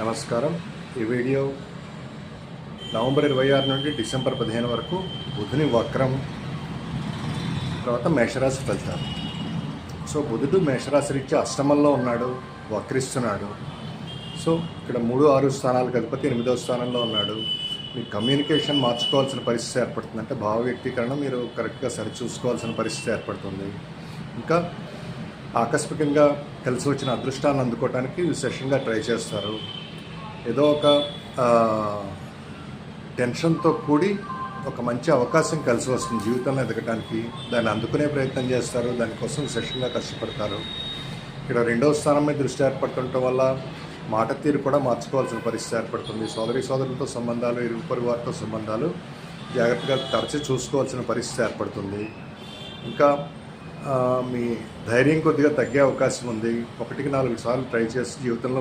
నమస్కారం. ఈ video November 26 నుండి డిసెంబర్ 15 వరకు బుధుని వక్రం తర్వాత మేషరాశి ఫలితాలు. సో బుధుడు మేషరాశి రీత్యా అష్టమంలో ఉన్నాడు, వక్రిస్తున్నాడు. సో ఇక్కడ 3-6 స్థానాలకు అధిపతి 8వ స్థానంలో ఉన్నాడు. మీ కమ్యూనికేషన్ మార్చుకోవాల్సిన పరిస్థితి ఏర్పడుతుంది. అంటే భావ వ్యక్తీకరణ మీరు కరెక్ట్గా సరిచూసుకోవాల్సిన పరిస్థితి ఏర్పడుతుంది. ఇంకా ఆకస్మికంగా కలిసి వచ్చిన అదృష్టాన్ని అందుకోవడానికి విశేషంగా ట్రై చేస్తారు. ఏదో ఒక టెన్షన్తో కూడి ఒక మంచి అవకాశం కలిసి వస్తుంది జీవితంలో ఎదగటానికి. దాన్ని అందుకునే ప్రయత్నం చేస్తారు, దానికోసం విశేషంగా కష్టపడతారు. ఇక్కడ 2వ స్థానం మీద దృష్టి ఏర్పడుతుండటం వల్ల మాట తీరు కూడా మార్చుకోవాల్సిన పరిస్థితి ఏర్పడుతుంది. సోదరులతో సంబంధాలు, ఇరుగు పొరుగు వారితో సంబంధాలు జాగ్రత్తగా తరచూ చూసుకోవాల్సిన పరిస్థితి ఏర్పడుతుంది. ఇంకా మీ ధైర్యం కొద్దిగా తగ్గే అవకాశం ఉంది. 1-4 సార్లు ట్రై చేసి జీవితంలో